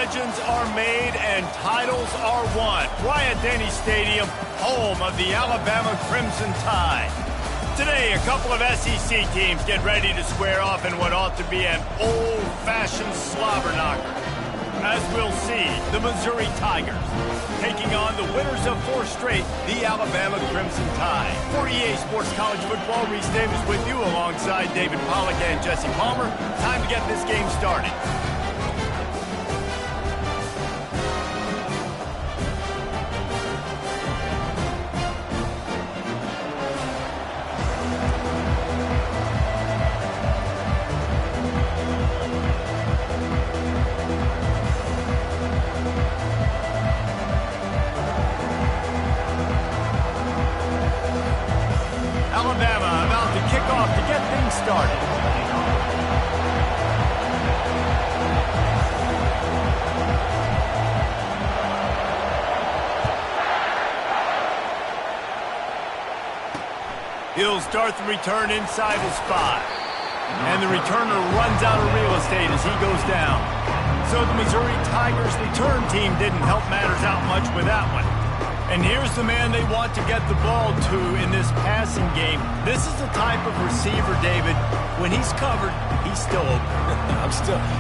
legends are made and titles are won. Bryant-Denny Stadium, home of the Alabama Crimson Tide. Today, a couple of SEC teams get ready to square off in what ought to be an old-fashioned slobber knocker. As we'll see, the Missouri Tigers taking on the winners of 4 straight, the Alabama Crimson Tide. 48 Sports College Football, Reese Davis with you alongside David Pollack and Jesse Palmer. Time to get this game started. Alabama about to kick off to get things started. He'll start the return inside his 5. And the returner runs out of real estate as he goes down. So the Missouri Tigers return team didn't help matters out much with that one. And here's the man they want to get the ball to in this passing game. This is the type of receiver, David, when he's covered, he's still open.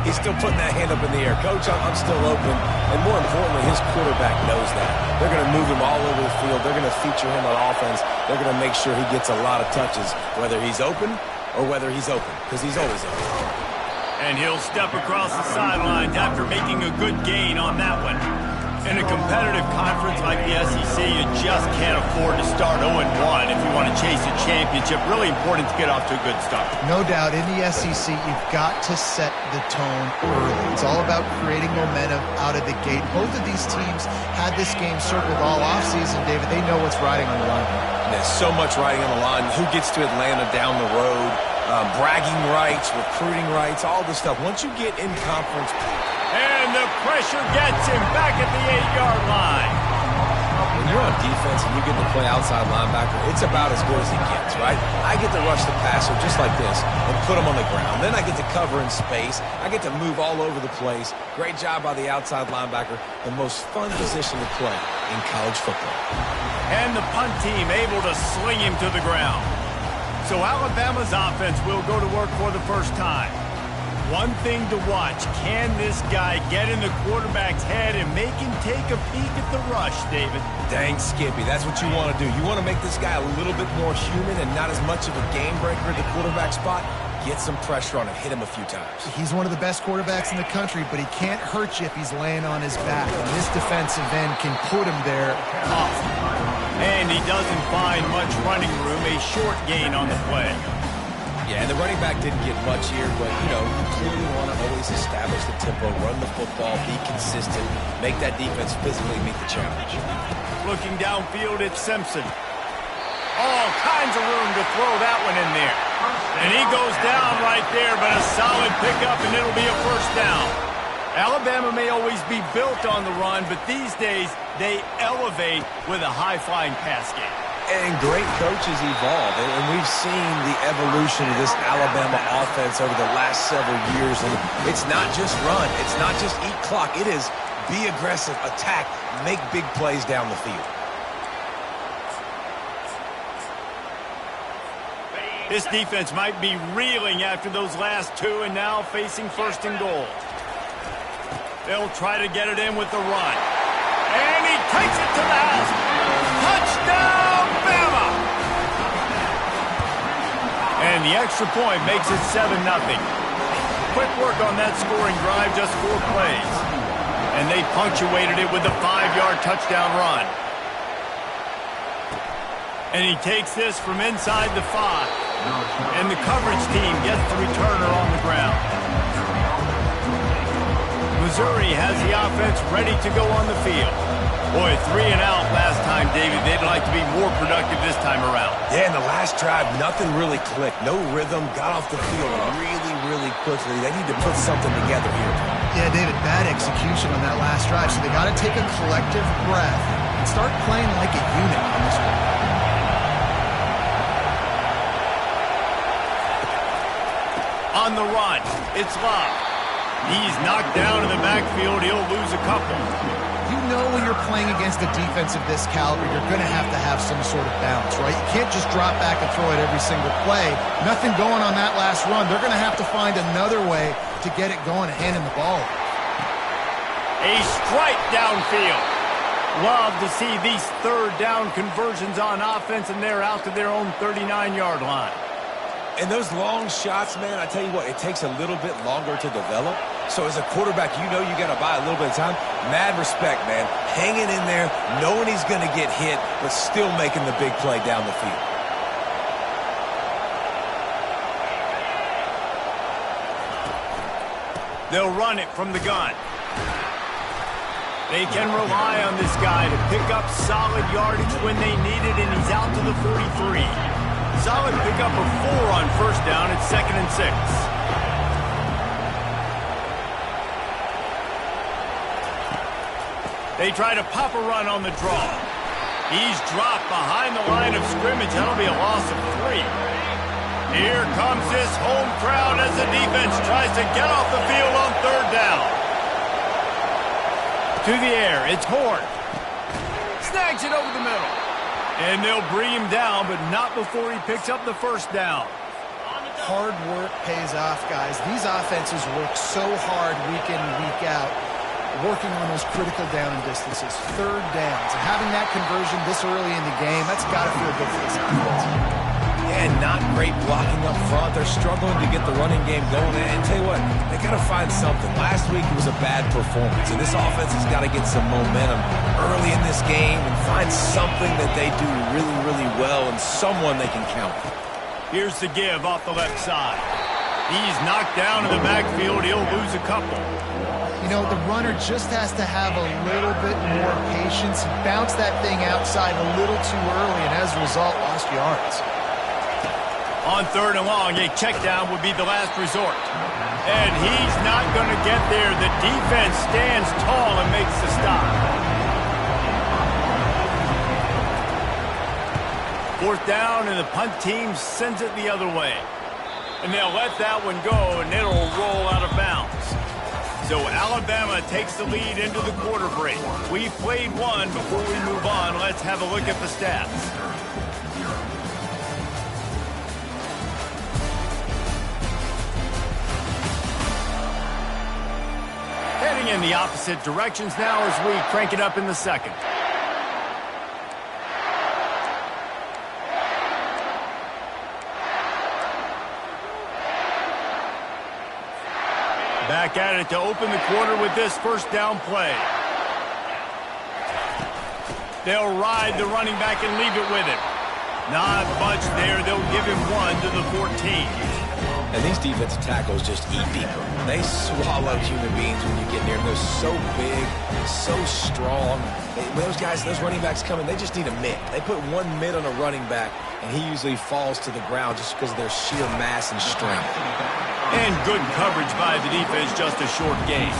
He's still putting that hand up in the air. Coach, I'm still open. And more importantly, his quarterback knows that. They're going to move him all over the field. They're going to feature him on offense. They're going to make sure he gets a lot of touches, whether he's open or whether he's open, because he's always open. And he'll step across the sidelines after making a good gain on that one. In a competitive conference like the SEC, you just can't afford to start 0-1 if you want to chase a championship. Really important to get off to a good start. No doubt, in the SEC, you've got to set the tone early. It's all about creating momentum out of the gate. Both of these teams had this game circled all offseason, David. They know what's riding on the line. And there's so much riding on the line. Who gets to Atlanta down the road? Bragging rights, recruiting rights, all this stuff. Once you get in conference... And the pressure gets him back at the 8-yard line. When you're on defense and you get to play outside linebacker, it's about as good as he gets, right? I get to rush the passer just like this and put him on the ground. Then I get to cover in space. I get to move all over the place. Great job by the outside linebacker. The most fun position to play in college football. And the punt team able to sling him to the ground. So Alabama's offense will go to work for the first time. One thing to watch, can this guy get in the quarterback's head and make him take a peek at the rush, David? Dang, Skippy, that's what you want to do. You want to make this guy a little bit more human and not as much of a game breaker at the quarterback spot. Get some pressure on him, hit him a few times. He's one of the best quarterbacks in the country, but he can't hurt you if he's laying on his back. And this defensive end can put him there off. And he doesn't find much running room, a short gain on the play. Yeah, and the running back didn't get much here, but, you know, you clearly want to always establish the tempo, run the football, be consistent, make that defense physically meet the challenge. Looking downfield, it's Simpson. All kinds of room to throw that one in there. And he goes down right there, but a solid pickup, and it'll be a first down. Alabama may always be built on the run, but these days they elevate with a high-flying pass game. And great coaches evolve, and we've seen the evolution of this Alabama offense over the last several years. And it's not just run, it's not just eat clock. It is be aggressive, attack, make big plays down the field. This defense might be reeling after those last 2 and now facing 1st and goal. They'll try to get it in with the run. And he takes it to the house. Touchdown, Bama! And the extra point makes it 7-0. Quick work on that scoring drive, just 4 plays. And they punctuated it with a 5-yard touchdown run. And he takes this from inside the 5. And the coverage team gets the returner on the ground. Missouri has the offense ready to go on the field. Boy, 3 and out last time, David. They'd like to be more productive this time around. Yeah, in the last drive, nothing really clicked. No rhythm, got off the field really quickly. They need to put something together here. Yeah, David, bad execution on that last drive, so they got to take a collective breath and start playing like a unit on this one. On the run, it's Love. He's knocked down in the backfield. He'll lose couple. You know when you're playing against a defense of this caliber, you're going to have some sort of balance, right? You can't just drop back and throw it every single play. Nothing going on that last run. They're going to have to find another way to get it going and handing the ball. A strike downfield. Love to see these third down conversions on offense, and they're out to their own 39-yard line. And those long shots, man, I tell you what, it takes a little bit longer to develop. So as a quarterback, you know you got to buy a little bit of time. Mad respect, man. Hanging in there, knowing he's going to get hit, but still making the big play down the field. They'll run it from the gun. They can rely on this guy to pick up solid yardage when they need it, and he's out to the 43. Solid pickup of 4 on first down. It's 2nd and 6. They try to pop a run on the draw. He's dropped behind the line of scrimmage. That'll be a loss of 3. Here comes this home crowd as the defense tries to get off the field on 3rd down. To the air, it's Horn. Snags it over the middle. And they'll bring him down, but not before he picks up the first down. Hard work pays off, guys. These offenses work so hard week in and week out, working on those critical down and distances, 3rd downs. And having that conversion this early in the game, that's got to feel good for this offense. Yeah, not great blocking up front. They're struggling to get the running game going. And tell you what, they got to find something. Last week it was a bad performance, and this offense has got to get some momentum early in this game and find something that they do really, really well and someone they can count on. Here's the give off the left side. He's knocked down in the backfield. He'll lose a couple. You know, the runner just has to have a little bit more patience. He bounced that thing outside a little too early, and as a result, lost yards. On 3rd and long, a check down would be the last resort. And he's not going to get there. The defense stands tall and makes the stop. 4th down, and the punt team sends it the other way. And they'll let that one go, and it'll roll out of bounds. So Alabama takes the lead into the quarter break. We've played one. Before we move on, let's have a look at the stats. Heading in the opposite directions now as we crank it up in the 2nd. Back at it to open the quarter with this first down play. They'll ride the running back and leave it with him. Not much there. They'll give him 1 to the 14. And these defensive tackles just eat people. They swallow human beings when you get near them. They're so big, so strong. When those guys, those running backs come in, they just need a mitt. They put 1 mitt on a running back, and he usually falls to the ground just because of their sheer mass and strength. And good coverage by the defense, just a short game.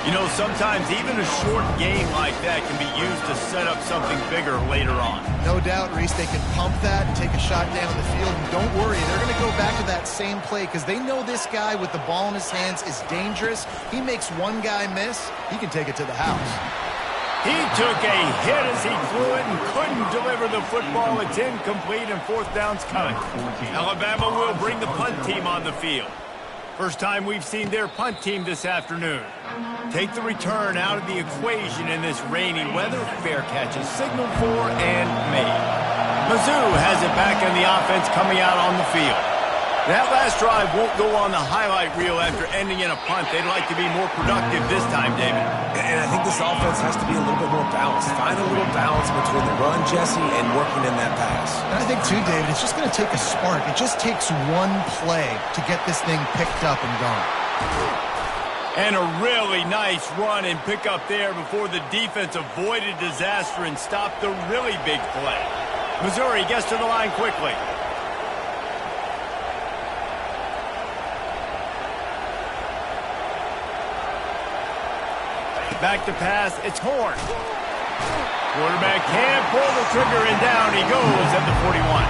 You know, sometimes even a short game like that can be used to set up something bigger later on. No doubt, Reese, they can pump that and take a shot down the field. And don't worry, they're going to go back to that same play because they know this guy with the ball in his hands is dangerous. He makes one guy miss, he can take it to the house. He took a hit as he threw it and couldn't deliver the football. It's incomplete and 4th down's coming. Alabama will bring the punt team on the field. First time we've seen their punt team this afternoon. Take the return out of the equation in this rainy weather. Fair catch is signaled for and made. Mizzou has it back on the offense coming out on the field. That last drive won't go on the highlight reel after ending in a punt. They'd like to be more productive this time, David. And I think this offense has to be a little bit more balanced. Find a little balance between the run, Jesse, and working in that pass. And I think, too, David, it's just going to take a spark. It just takes one play to get this thing picked up and gone. And a really nice run and pick up there before the defense avoided disaster and stopped the really big play. Missouri gets to the line quickly. Back to pass, it's Horn. Quarterback can't pull the trigger, and down he goes at the 41.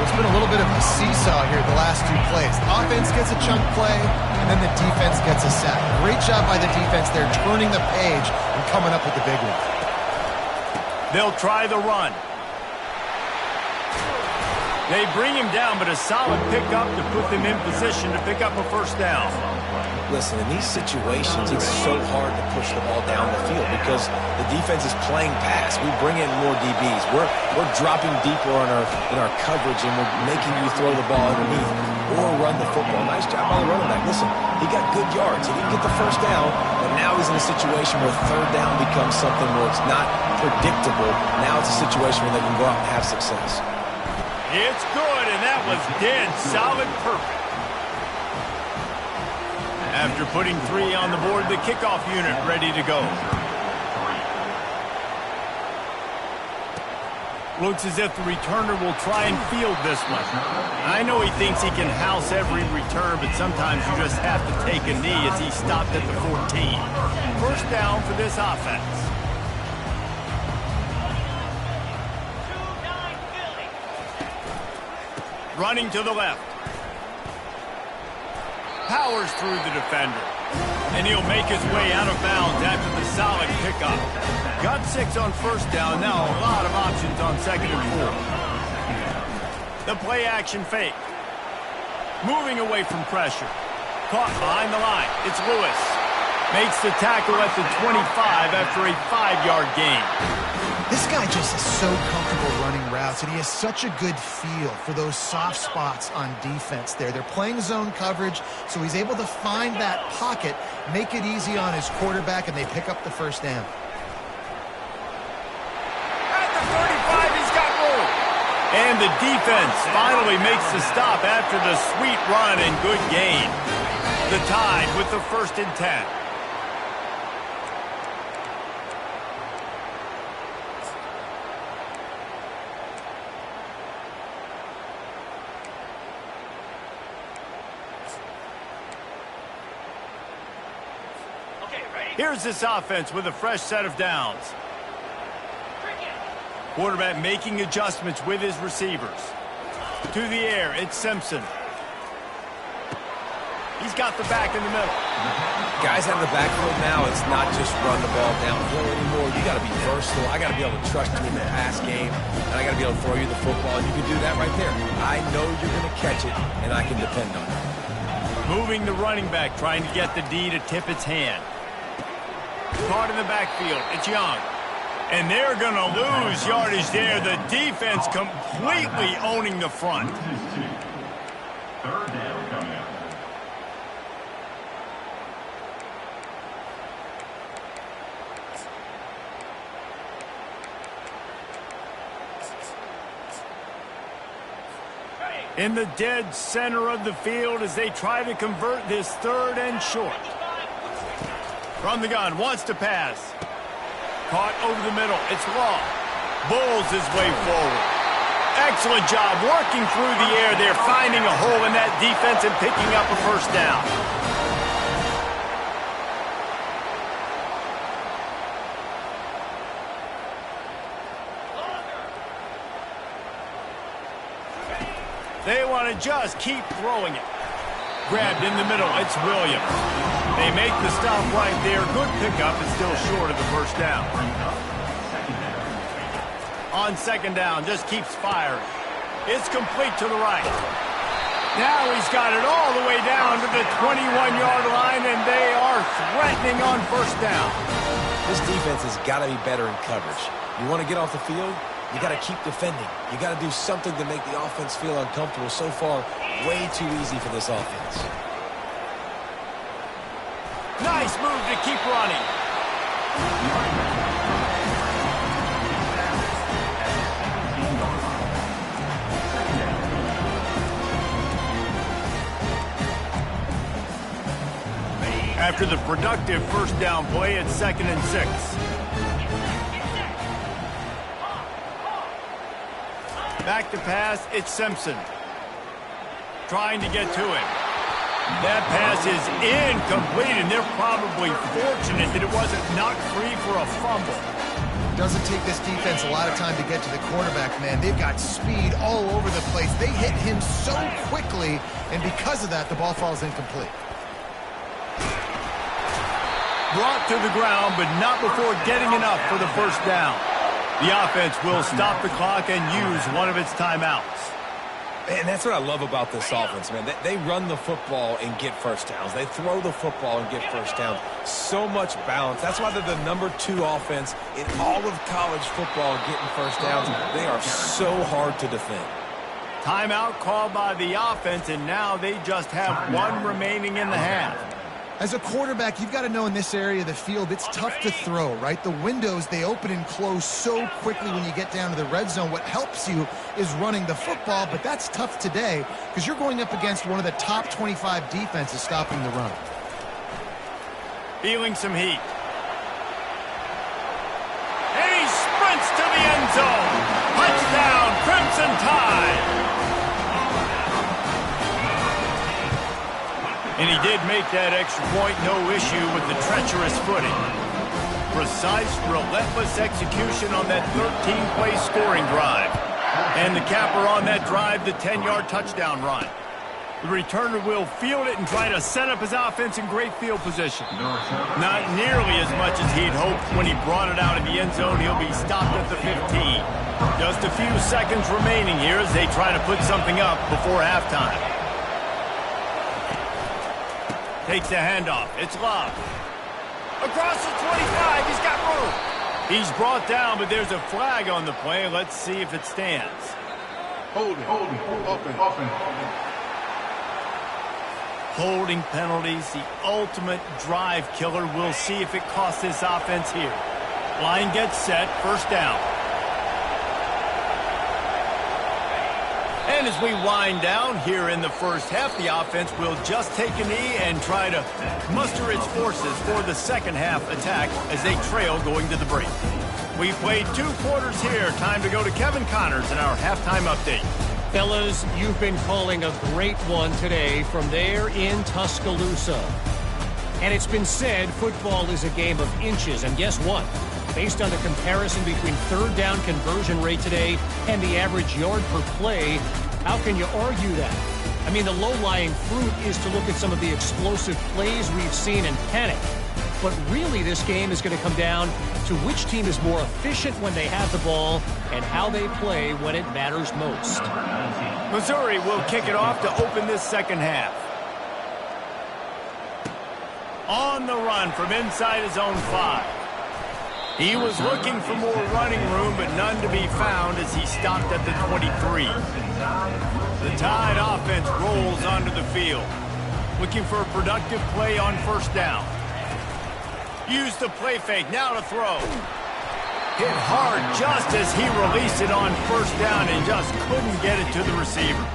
There's been a little bit of a seesaw here the last two plays. The offense gets a chunk play, and then the defense gets a sack. Great job by the defense there, turning the page and coming up with the big one. They'll try the run. They bring him down, but a solid pickup to put them in position to pick up a first down. Listen, in these situations, it's so hard to push the ball down the field because the defense is playing pass. We bring in more DBs. We're dropping deeper in our coverage, and we're making you throw the ball underneath or run the football. Nice job by the running back. Listen, he got good yards. He didn't get the first down, but now he's in a situation where third down becomes something where it's not predictable. Now it's a situation where they can go out and have success. It's good, and that was dead solid perfect. After putting 3 on the board, the kickoff unit ready to go. Looks as if the returner will try and field this one. I know he thinks he can house every return, but sometimes you just have to take a knee as he stopped at the 14. First down for this offense. Running to the left. Powers through the defender. And he'll make his way out of bounds after the solid pickup. Got 6 on first down. Now a lot of options on 2nd and 4. The play action fake. Moving away from pressure. Caught behind the line. It's Lewis. Makes the tackle at the 25 after a 5-yard gain. This guy just is so comfortable running routes, and he has such a good feel for those soft spots on defense there. They're playing zone coverage, so he's able to find that pocket, make it easy on his quarterback, and they pick up the first down. At the 35, he's got room. And the defense finally makes the stop after the sweet run and good gain. The Tide with the 1st and 10. Here's this offense with a fresh set of downs. Quarterback making adjustments with his receivers. To the air, it's Simpson. He's got the back in the middle. Guys out of the backfield now, it's not just run the ball downhill anymore. You got to be versatile. I got to be able to trust you in the pass game, and I got to be able to throw you the football. And you can do that right there. I know you're going to catch it, and I can depend on it. Moving the running back, trying to get the D to tip its hand. Caught in the backfield. It's Young. And they're going to lose yardage there. The defense completely owning the front. Third down coming up. In the dead center of the field as they try to convert this 3rd and short. From the gun, wants to pass. Caught over the middle. It's Law. Bulls his way forward. Excellent job working through the air there, finding a hole in that defense and picking up a first down. They want to just keep throwing it. Grabbed in the middle. It's Williams. They make the stop right there. Good pickup is still short of the first down. On 2nd down, just keeps firing. It's complete to the right. Now he's got it all the way down to the 21-yard line, and they are threatening on first down. This defense has got to be better in coverage. You want to get off the field? You got to keep defending. You got to do something to make the offense feel uncomfortable. So far, way too easy for this offense. Nice move to keep running. After the productive first down play, it's 2nd and 6. Back to pass, it's Simpson. Trying to get to him. That pass is incomplete, and they're probably fortunate that it wasn't knocked free for a fumble. Doesn't take this defense a lot of time to get to the quarterback, man. They've got speed all over the place. They hit him so quickly, and because of that, the ball falls incomplete. Brought to the ground, but not before getting enough for the first down. The offense will stop the clock and use one of its timeouts. And that's what I love about this offense, man. They run the football and get first downs. They throw the football and get first downs. So much balance. That's why they're the #2 offense in all of college football getting first downs. They are so hard to defend. Timeout called by the offense, and now they just have one remaining in the half. As a quarterback, you've got to know in this area of the field, it's tough to throw, right? The windows, they open and close so quickly when you get down to the red zone. What helps you is running the football, but that's tough today because you're going up against one of the top 25 defenses stopping the run. Feeling some heat. And he sprints to the end zone. Touchdown, Crimson Tide. And he did make that extra point, no issue with the treacherous footing. Precise, relentless execution on that 13-play scoring drive. And the capper on that drive, the 10-yard touchdown run. The returner will field it and try to set up his offense in great field position. Not nearly as much as he'd hoped when he brought it out of the end zone. He'll be stopped at the 15. Just a few seconds remaining here as they try to put something up before halftime. Takes the handoff. It's Love. Across the 25. He's got room. He's brought down, but there's a flag on the play. Let's see if it stands. Holding penalties, the ultimate drive killer. We'll see if it costs this offense here. Line gets set. First down. And as we wind down here in the first half, the offense will just take a knee and try to muster its forces for the second half attack as they trail going to the break. We played 2 quarters here. Time to go to Kevin Connors in our halftime update. Fellas, you've been calling a great one today from there in Tuscaloosa. And it's been said football is a game of inches. And guess what? Based on the comparison between third down conversion rate today and the average yard per play, how can you argue that? I mean, the low-lying fruit is to look at some of the explosive plays we've seen and panic. But really, this game is going to come down to which team is more efficient when they have the ball and how they play when it matters most. Missouri will kick it off to open this second half. On the run from inside his own 5. He was looking for more running room, but none to be found as he stopped at the 23. The Tide offense rolls onto the field, looking for a productive play on first down. Use the play fake, now to throw. Hit hard just as he released it on first down and just couldn't get it to the receiver.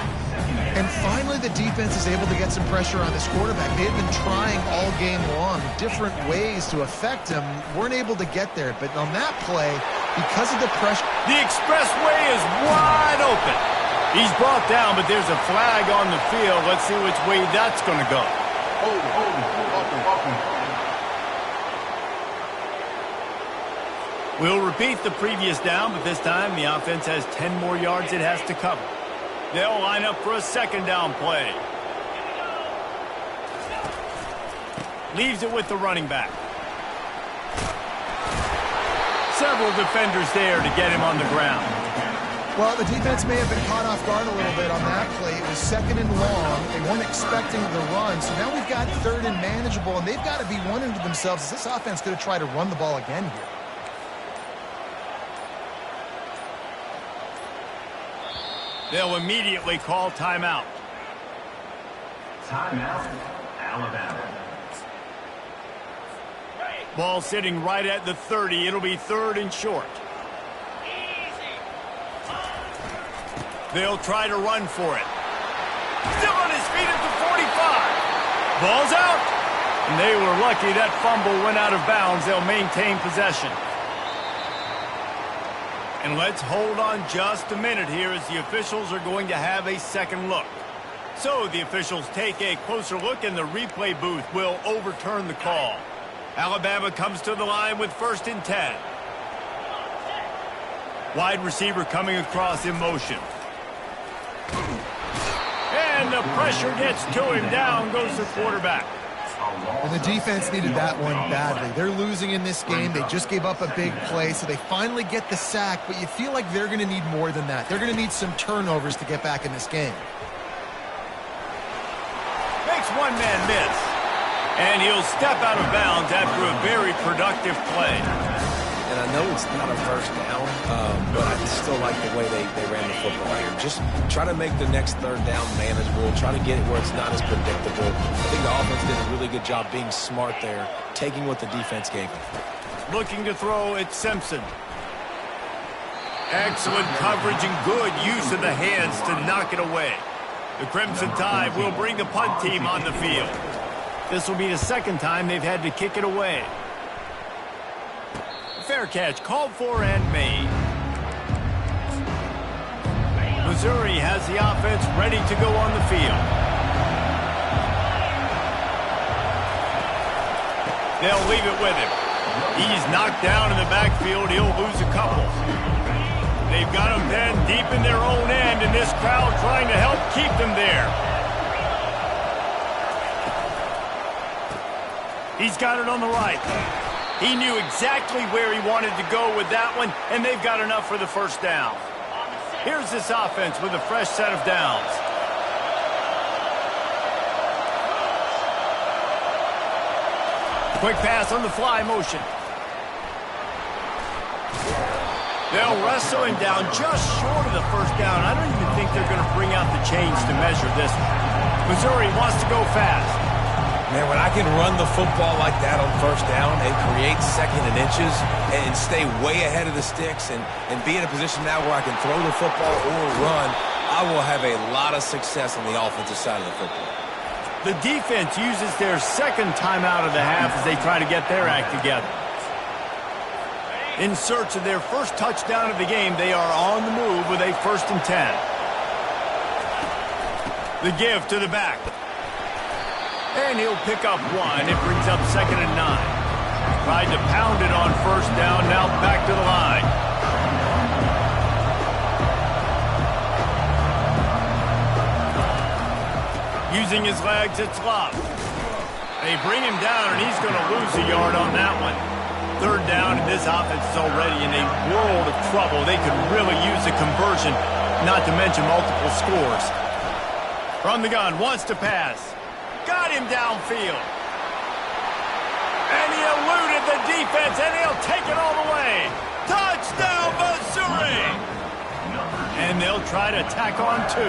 And finally, the defense is able to get some pressure on this quarterback. They had been trying all game long different ways to affect him. Weren't able to get there. But on that play, because of the pressure... The expressway is wide open. He's brought down, but there's a flag on the field. Let's see which way that's going to go. We'll repeat the previous down, but this time the offense has 10 more yards it has to cover. They'll line up for a second down play. Leaves it with the running back. Several defenders there to get him on the ground. Well, the defense may have been caught off guard a little bit on that play. It was second and long. They weren't expecting the run. So now we've got third and manageable, and they've got to be wondering to themselves, is this offense going to try to run the ball again here? They'll immediately call timeout. Timeout, Alabama. Ball sitting right at the 30. It'll be third and short. They'll try to run for it. Still on his feet at the 45. Ball's out. And they were lucky that fumble went out of bounds. They'll maintain possession. And let's hold on just a minute here as the officials are going to have a second look. So the officials take a closer look and the replay booth will overturn the call. Alabama comes to the line with 1st and 10. Wide receiver coming across in motion. And the pressure gets to him. Down goes the quarterback. And the defense needed that one badly. They're losing in this game. They just gave up a big play, so they finally get the sack, but you feel like they're going to need more than that. They're going to need some turnovers to get back in this game. Makes one man miss. And he'll step out of bounds after a very productive play. And I know it's not a first down, but I still like the way they ran the football here. Just try to make the next third down manageable. Try to get it where it's not as predictable. I think the offense did a really good job being smart there, taking what the defense gave them. Looking to throw, it's Simpson. Excellent coverage and good use of the hands to knock it away. The Crimson Tide will bring the punt team on the field. This will be the second time they've had to kick it away. Fair catch called for and made. Missouri has the offense ready to go on the field. They'll leave it with him. He's knocked down in the backfield. He'll lose a couple. They've got him pinned deep in their own end, and this crowd trying to help keep them there. He's got it on the right. He knew exactly where he wanted to go with that one, and they've got enough for the first down. Here's this offense with a fresh set of downs. Quick pass on the fly motion. They'll wrestle him down just short of the first down. I don't even think they're going to bring out the chains to measure this one. Missouri wants to go fast. Man, when I can run the football like that on first down and create second and inches and stay way ahead of the sticks and be in a position now where I can throw the football or run, I will have a lot of success on the offensive side of the football. The defense uses their second timeout of the half as they try to get their act together. In search of their first touchdown of the game, they are on the move with a 1st and 10. The give to the back. And he'll pick up one. It brings up 2nd and 9. Tried to pound it on first down. Now back to the line. Using his legs, it's Love. They bring him down, and he's going to lose a yard on that one. 3rd down, and this offense is already in a world of trouble. They could really use a conversion, not to mention multiple scores. From the gun, wants to pass. Got him downfield. And he eluded the defense, and he'll take it all the way. Touchdown, Missouri! And they'll try to tack on 2.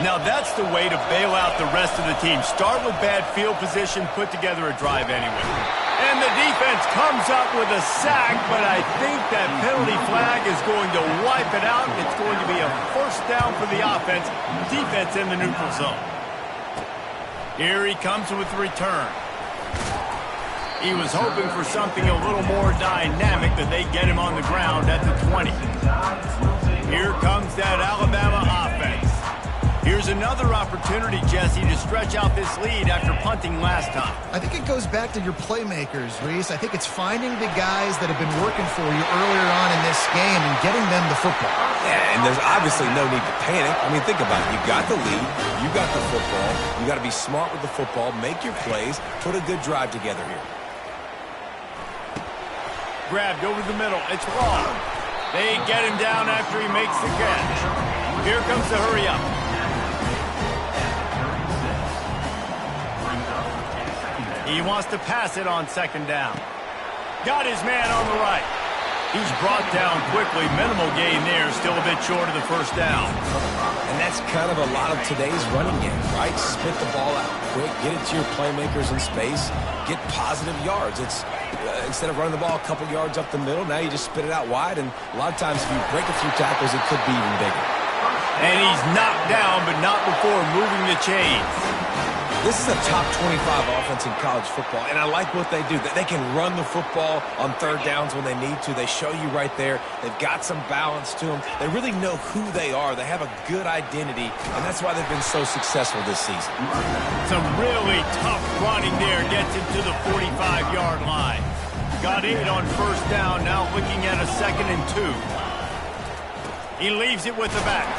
Now that's the way to bail out the rest of the team. Start with bad field position, put together a drive anyway. And the defense comes up with a sack, but I think that penalty flag is going to wipe it out. It's going to be a 1st down for the offense. Defense in the neutral zone. Here he comes with the return. He was hoping for something a little more dynamic, that they get him on the ground at the 20. Here comes that Alabama offense. Here's another opportunity, Jesse, to stretch out this lead after punting last time. I think it goes back to your playmakers, Reese. I think it's finding the guys that have been working for you earlier on in this game and getting them the football. Yeah, and there's obviously no need to panic. I mean, think about it. You got the lead. You got the football. You got to be smart with the football. Make your plays. Put a good drive together here. Grabbed over the middle. It's Long. They get him down after he makes the catch. Here comes the hurry-up. He wants to pass it on 2nd down. Got his man on the right. He's brought down quickly. Minimal gain there. Still a bit short of the 1st down. And that's kind of a lot of today's running game, right? Spit the ball out quick. Get it to your playmakers in space. Get positive yards. It's instead of running the ball a couple yards up the middle, now you just spit it out wide. And a lot of times if you break a few tackles, it could be even bigger. And he's knocked down, but not before moving the chains. This is a top 25 offense in college football, and I like what they do. They can run the football on 3rd downs when they need to. They show you right there. They've got some balance to them. They really know who they are. They have a good identity, and that's why they've been so successful this season. Some really tough running there. Gets him to the 45-yard line. Got about 8 on first down. Now looking at a 2nd and 2. He leaves it with the back.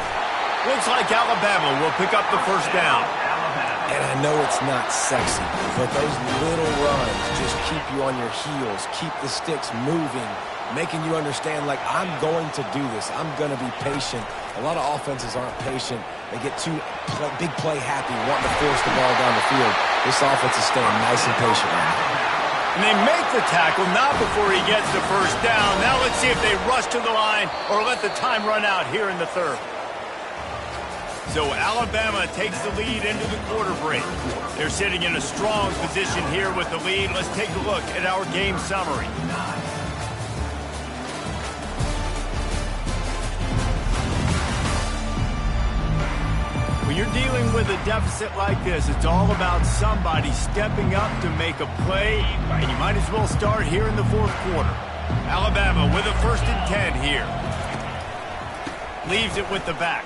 Looks like Alabama will pick up the first down. And I know it's not sexy, but those little runs just keep you on your heels, keep the sticks moving, making you understand, like, I'm going to do this. I'm going to be patient. A lot of offenses aren't patient. They get too big play happy, wanting to force the ball down the field. This offense is staying nice and patient right now. And they make the tackle, not before he gets the first down. Now let's see if they rush to the line or let the time run out here in the 3rd. So Alabama takes the lead into the quarter break. They're sitting in a strong position here with the lead. Let's take a look at our game summary. When you're dealing with a deficit like this, it's all about somebody stepping up to make a play, and you might as well start here in the 4th quarter. Alabama with a 1st and 10 here. Leaves it with the back.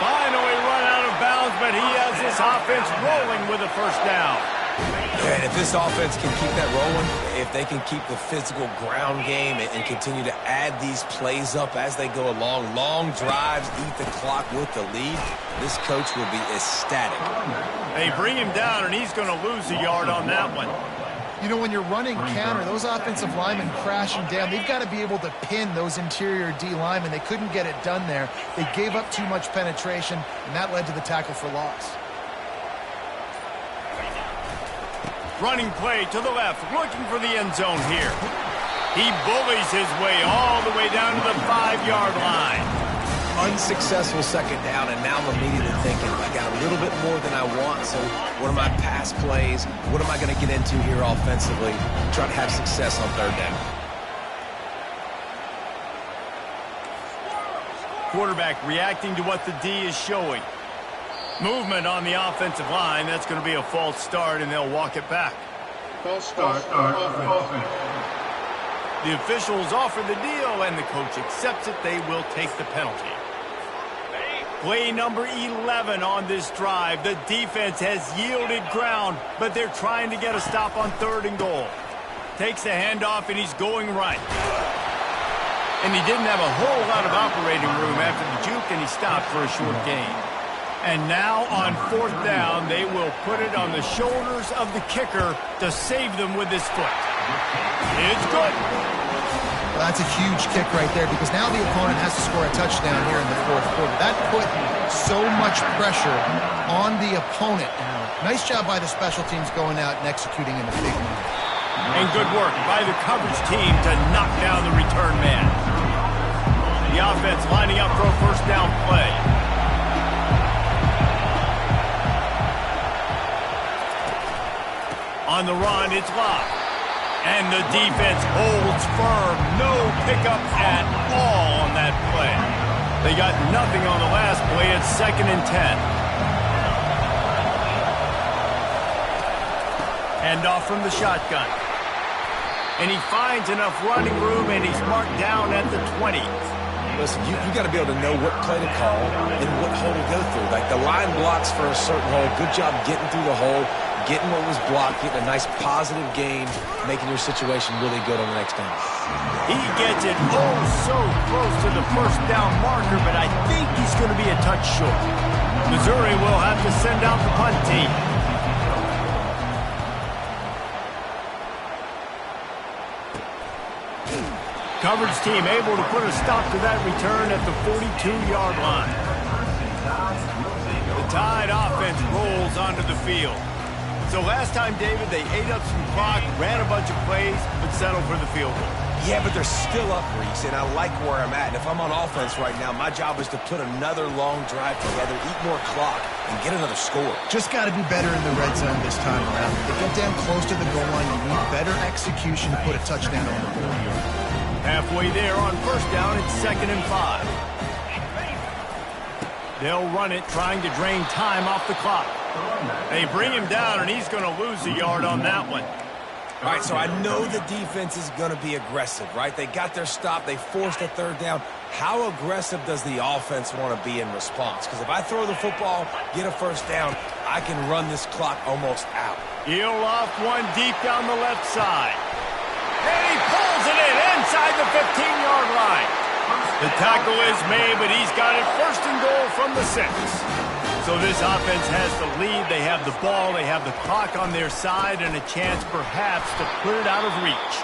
Finally run out of bounds, but he has this offense rolling with a first down. And if this offense can keep that rolling, if they can keep the physical ground game and continue to add these plays up as they go along, long drives, eat the clock with the lead, this coach will be ecstatic. They bring him down, and he's going to lose a yard on that one. You know, when you're running counter, those offensive linemen crashing down, they've got to be able to pin those interior D linemen. They couldn't get it done there. They gave up too much penetration, and that led to the tackle for loss. Running play to the left, looking for the end zone here. He bullies his way all the way down to the 5-yard line. Unsuccessful 2nd down, and now I'm immediately thinking, I got a little bit more than I want, so what are my pass plays? What am I going to get into here offensively? Try to have success on 3rd down. Quarterback reacting to what the D is showing. Movement on the offensive line. That's going to be a false start, and they'll walk it back. False start. Offense. The officials offer the deal, and the coach accepts it. They will take the penalty. Play number 11 on this drive. The defense has yielded ground, but they're trying to get a stop on 3rd and goal. Takes the handoff, and he's going right. And he didn't have a whole lot of operating room after the juke, and he stopped for a short gain. And now on 4th down, they will put it on the shoulders of the kicker to save them with his foot. It's good. Well, that's a huge kick right there, because now the opponent has to score a touchdown here in the 4th quarter. That put so much pressure on the opponent. Nice job by the special teams going out and executing in a big manner. And good work by the coverage team to knock down the return man. The offense lining up for a first down play. On the run, it's locked. And the defense holds firm. No pickup at all on that play. They got nothing on the last play. It's 2nd and 10. Handoff from the shotgun. And he finds enough running room, and he's marked down at the 20. Listen, you got to be able to know what play to call and what hole to go through. Like, the line blocks for a certain hole. Good job getting through the hole, getting what was blocked, getting a nice positive gain, making your situation really good on the next down. He gets it so close to the first down marker, but I think he's going to be a touch short. Missouri will have to send out the punt team. Coverage team able to put a stop to that return at the 42-yard line. The Tide offense rolls onto the field. So last time, David, they ate up some clock, ran a bunch of plays, but settled for the field goal. Yeah, but they're still up, Reese, and I like where I'm at. And if I'm on offense right now, my job is to put another long drive together, eat more clock, and get another score. Just got to be better in the red zone this time around. They get damn close to the goal line. You need better execution to put a touchdown on the board. Halfway there on first down, it's 2nd and 5. They'll run it, trying to drain time off the clock. They bring him down, and he's going to lose a yard on that one. All right, so I know the defense is going to be aggressive, right? They got their stop. They forced a 3rd down. How aggressive does the offense want to be in response? Because if I throw the football, get a first down, I can run this clock almost out. He'll loft one deep down the left side. And he pulls it in inside the 15-yard line. The tackle is made, but he's got it first and goal from the 6. So this offense has the lead. They have the ball. They have the clock on their side and a chance perhaps to put it out of reach.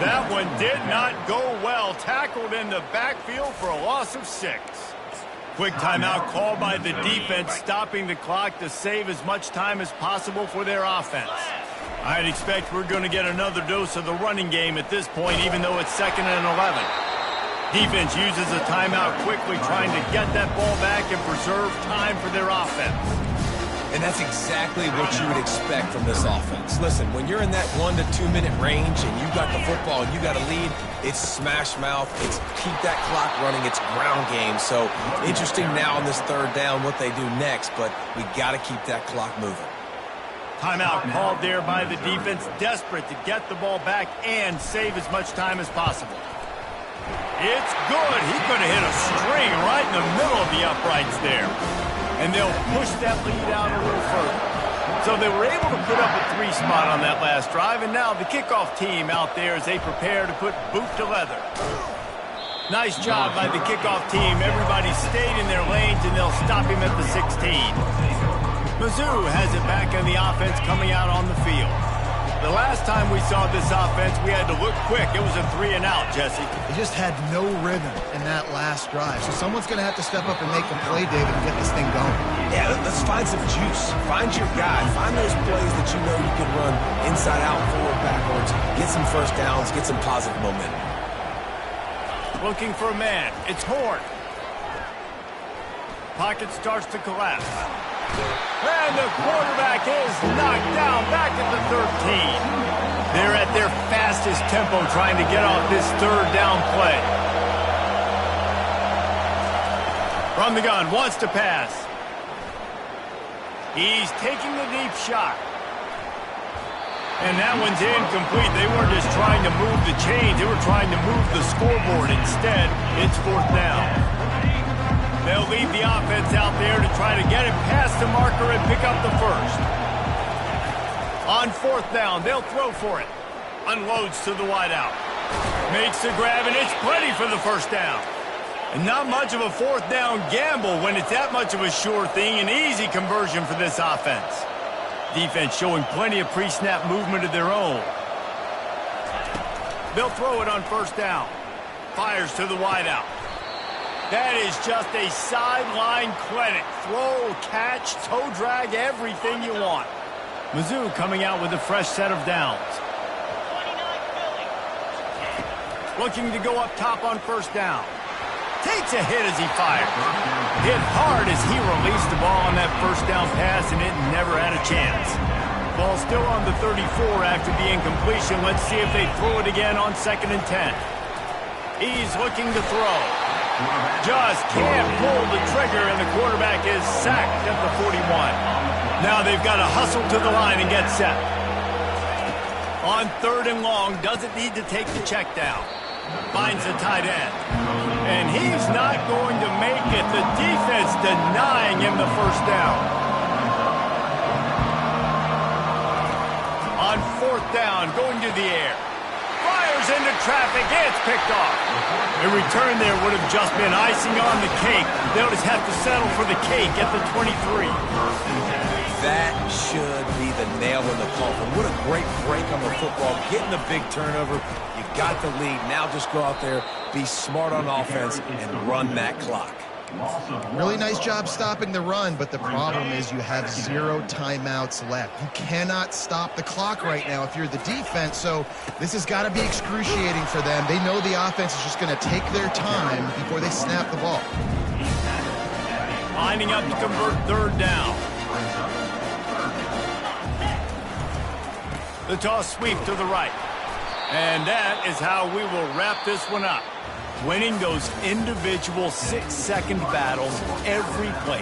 That one did not go well. Tackled in the backfield for a loss of 6. Quick timeout called by the defense, stopping the clock to save as much time as possible for their offense. I'd expect we're going to get another dose of the running game at this point, even though it's 2nd and 11. Defense uses a timeout quickly, trying to get that ball back and preserve time for their offense. And that's exactly what you would expect from this offense. Listen, when you're in that 1 to 2 minute range and you got the football and you got a lead, it's smash mouth, it's keep that clock running, it's ground game. So interesting now on this 3rd down what they do next, but we got to keep that clock moving. Timeout called there by the defense, desperate to get the ball back and save as much time as possible. It's good. He could have hit a string right in the middle of the uprights there. And they'll push that lead out a little further. So they were able to put up a 3 spot on that last drive, and now the kickoff team out there as they prepare to put boot to leather. Nice job by the kickoff team. Everybody stayed in their lanes, and they'll stop him at the 16. Mizzou has it back in the offense coming out on the field. The last time we saw this offense, we had to look quick. It was a 3 and out, Jesse. They just had no rhythm in that last drive. So someone's going to have to step up and make a play, David, and get this thing going. Yeah, let's find some juice. Find your guy. Find those plays that you know you can run inside out, forward, backwards. Get some first downs. Get some positive momentum. Looking for a man. It's Horn. Pocket starts to collapse. And the quarterback is knocked down back at the 13. They're at their fastest tempo trying to get off this 3rd down play. From the gun, wants to pass. He's taking the deep shot. And that one's incomplete. They weren't just trying to move the chains. They were trying to move the scoreboard. Instead, it's 4th down. They'll leave the offense out there to try to get it past the marker and pick up the 1st. On 4th down, they'll throw for it. Unloads to the wideout. Makes the grab, and it's plenty for the 1st down. And not much of a 4th down gamble when it's that much of a sure thing. An easy conversion for this offense. Defense showing plenty of pre-snap movement of their own. They'll throw it on 1st down. Fires to the wideout. That is just a sideline clinic. Throw, catch, toe drag, everything you want. Mizzou coming out with a fresh set of downs. Looking to go up top on 1st down. Takes a hit as he fires. Hit hard as he released the ball on that 1st down pass, and it never had a chance. Ball still on the 34 after the incompletion. Let's see if they throw it again on 2nd and 10. He's looking to throw. Just can't pull the trigger, and the quarterback is sacked at the 41. Now they've got to hustle to the line and get set. On 3rd and long, doesn't need to take the check down. Finds the tight end. And he's not going to make it. The defense denying him the 1st down. On 4th down, going to the air. Fires into traffic. It's picked off. A return there would have just been icing on the cake. They'll just have to settle for the cake at the 23. That should be the nail in the coffin. What a great break on the football. Getting the big turnover. You got the lead. Now just go out there, be smart on offense, and run that clock. Really nice job stopping the run, but the problem is you have 0 timeouts left. You cannot stop the clock right now if you're the defense, so this has got to be excruciating for them. They know the offense is just going to take their time before they snap the ball. Lining up to convert 3rd down. The toss sweep to the right. And that is how we will wrap this one up. Winning those individual 6-second battles every play.